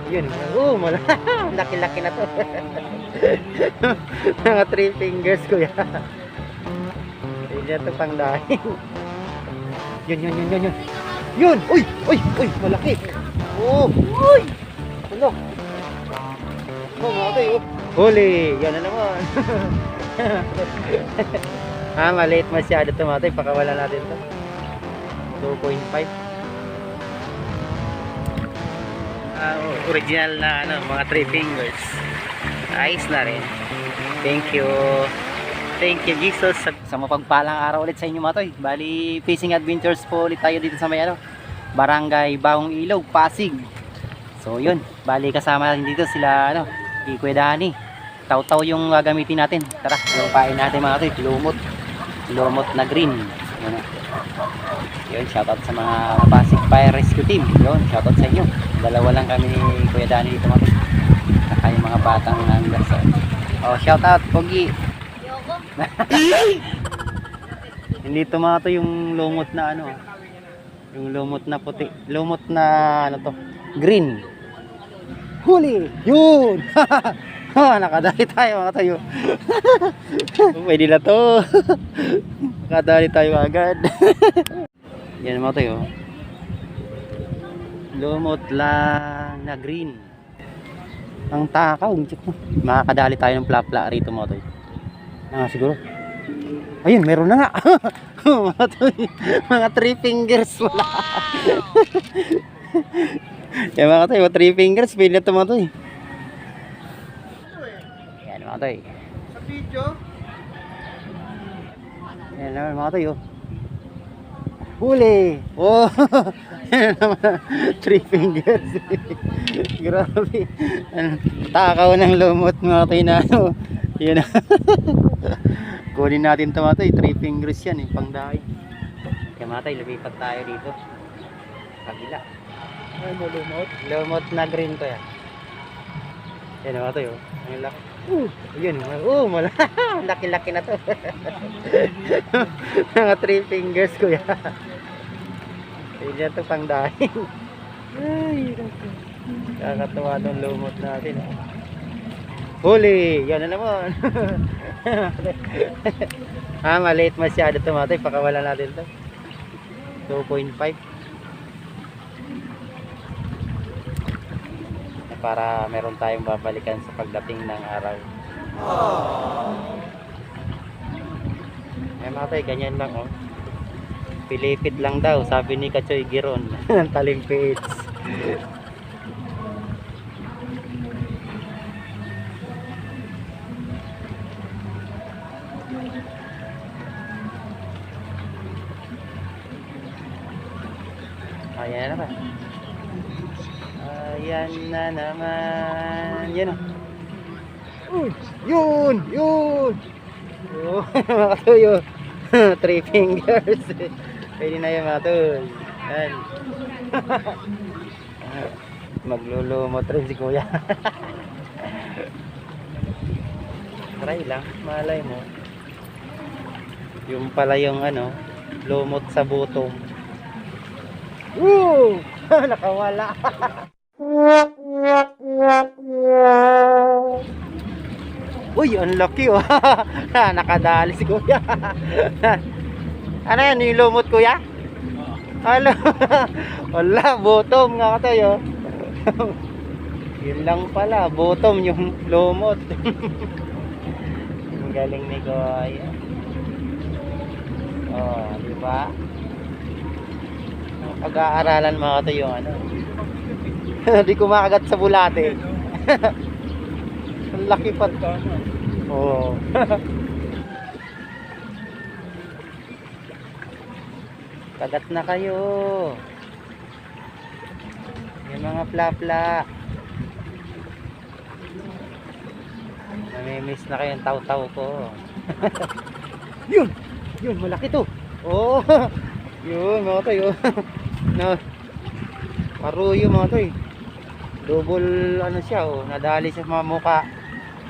Yun. Laki-laki na to. Mga 3 fingers kuya. Hindi na to pang dahil. Yun. Yun! Uy! Malaki! Oh! Uy! Ano? Oh, mga tayo. Huli! Yan na naman. Maliit masyado to mga tayo. Pakawala natin to. 2.5. Original na mga 3 fingers. Ayos na rin. Thank you Jesus sa mapagpalang araw ulit sa inyo mga toy. Bali fishing adventures po ulit tayo dito sa may Barangay Bagong Ilog, Pasig. So yun, bali kasama natin dito sila Kuya Dani. Taw-taw yung gagamitin natin. Tara, lupain natin mga toy. Lumot na green. Yun, shoutout sa mga Pasig Fire Rescue Team. Yun, shoutout sa inyo. Dalawa lang kami ni Kuya Dani dito mga toy. Saka yung mga batang anglers. Oh, shoutout Pogi. Hindi tumato yung lumot na yung lumot na puti, lumot na green. Huli! Yun! Nakadali tayo mga tayo. Pwede na to. Nakadali tayo agad. Yan mga tayo. Lumot lang na green. Ang takaw. Makakadali tayo ng plapla rito mga tayo. Siguro. Ayun, meron na nga. Mga 3 fingers wala. Yan mga tayo, 3 fingers pwede na ito mga tayo. Yan mga tayo. Sa video? Yan naman mga tayo. Huli! Oh! 3 fingers. Grabe. Takaw ng lumot mga tayo na Yan. Kunin natin ito mga tayo. 3 fingers yan pangdahay. Kaya mga tayo, lumipat tayo dito. Kabila. Ay, malumot. Lumot na green to yan. Yan mga tayo. Ang laki. Yun. Laki-laki na to. Mga 3 fingers kuya. Hindi na ito pangdahay. Ay, kakatuwa itong lumot natin. Huli! Yan na naman. Maliit masyado ito mga tayo. Pakawala natin ito. 2.5. Para meron tayong babalikan sa pagdating ng araw. Mga tayo, ganyan lang Pilipit lang daw, sabi ni Kachoy Giron. Talimpits. Ayan na naman. Ayan na naman. Yan Yun! Oh, mga tuyo. 3 fingers. Pwede na yan mga tuyo. Yan. Maglulumot rin si kuya. Try lang. Malay mo. Yung pala yung lumot sa butong. Woo! Nakawala. Uy, ang laki Nakadali si kuya. Ano yan, yung lumot kuya? Hala. Wala, bottom nga tayo. Yun lang pala, bottom yung lumot. Ang galing ni kuya. Oh, di ba? Pag-aaralan mga ito yung Hindi kumakagat sa bulate. Ang laki pa. Oo. Kagat na kayo. Yung mga plapla. Namimiss na kayong taw-taw ko. Yun, malaki to. Oh. Yun, mga tayo. Paruyo mga tayo. Double siya nadali sa mga muka.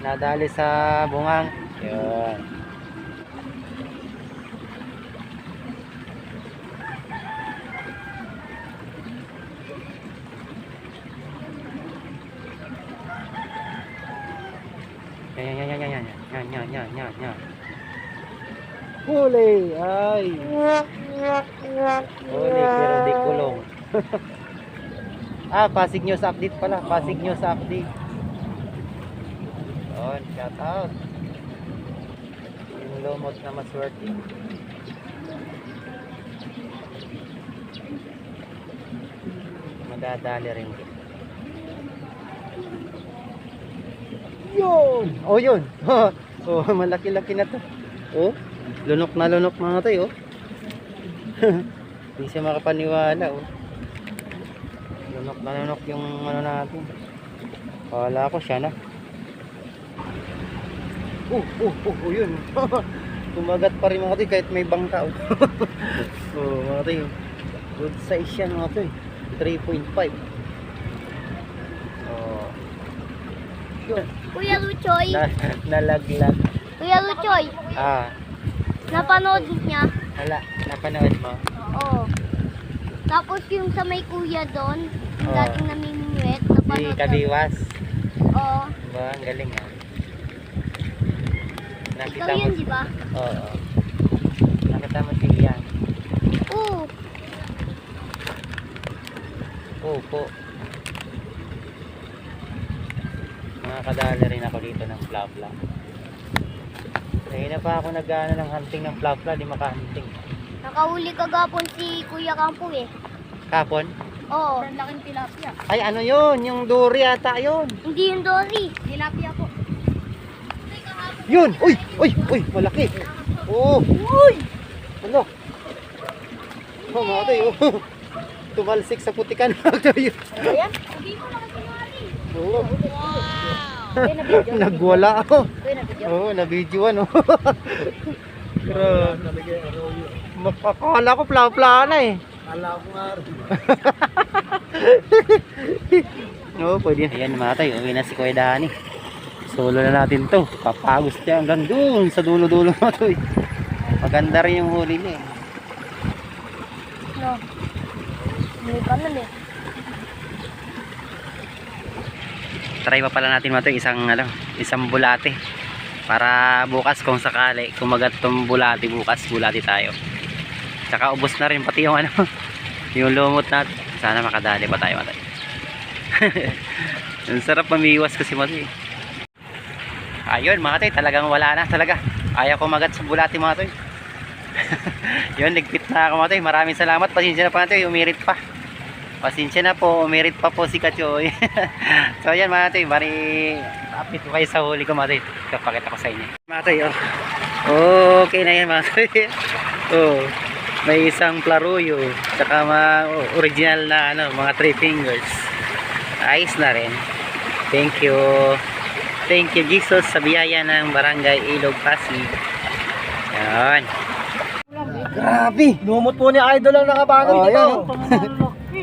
Nadali sa bungang. Yun. Yan. Huli! Ay! Huli, pero di kulong. Pasig News Update pala. Pasig News Update. Yun, shout out. Yung lumot na maswerte. Madadali rin din. Yun! Oh, yun! Oh, malaki-laki na to. Oh, lunok na mga tayo. Oh. Hindi siya makapaniwala. Oh. Lunok na lunok yung ano natin. Kala ko siya na. Yun. Kumagat pa rin mga tayo kahit may bangka. Oh, mga tayo. Good size yan mga tayo. 3.5. Oh. Yun. Kuya Luchoy, Nalaglag. Kuya Luchoy, napanood niya? Hala, napanood mo? Oo. Tapos yung sa may kuya doon, yung Oo. dating namimingwit, Di napanood ko. Kabiwas. Oo. Diba? Ang galing ah. Ikaw yun, di ba? Oo. Nakita mo si Ian. Oo. Opo. Makakadali rin ako dito ng plapla. Kaya na pa ako nag-ano ng hunting ng plapla, di makahunting. Nakahuli kagapon si Kuya Kampo eh. Kapon? Oo. Ang laking tilapia. Ay ano yun? Yung dory ata yun. Hindi yung Dory. Tilapia po. Yun! Uy! Malaki! Oo! Uy! Ano? Oh, mga tayo. Tumalsik sa putikan. Ayan. Hindi mo nakikinari. Oo. Nagwala ako. Oo, na-videoan. Oh. Pero, makakala ko pla-pla na eh. Kala ko nga rin. Oo, pwede. Ayan mga tayo, uwi na si Kuya Dani. Solo na natin to. Papagos niya hanggang doon sa dulo-dulo na to eh. Maganda rin yung huli niya eh. No. Hindi ka nun eh. Try pa pala natin mga to, isang bulate. Para bukas kung sakali, kumagat tong bulate bukas, bulate tayo. Tsaka ubos na rin pati yung yung lumot natin. Sana makadali pa tayo mga tayo. Ang sarap mamiwas kasi mga tayo. Ayun mga tayo, talagang wala na talaga. Ayaw kumagat sa bulate mga tayo. Yun, ligpit na ako mga tayo. Maraming salamat. Pasensya na pa tayo, umirit pa. Pasensya na po, umirit pa po si Kachoy. So ayan mga tayo, bari update ko kayo sa huli ko mga tayo. Kapakita ko sa inyo mga tayo. Okay na yan mga tayo. Oh, may isang plaruyo, tsaka mga original na mga 3 fingers. Ayos na rin. Thank you Jesus sa biyaya ng Barangay Ilog Pasig. Yan. Grabe, Lumot po ni Idol ang nakabangon Oh, dito. yan,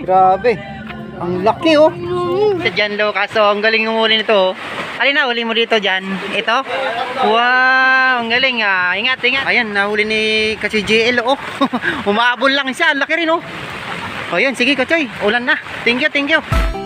grabe. Ang laki oh. Sa Jan Lucas, oh, ang galing umuli nito. Alin na, huli mo dito Jan? Ito? Wow, ang galing ah. Ingat. Ayan, nahuli ni Kachoy JL oh. Umaabol lang siya, ang laki rin oh. O yun, sige Kachoy, ulan na. Thank you.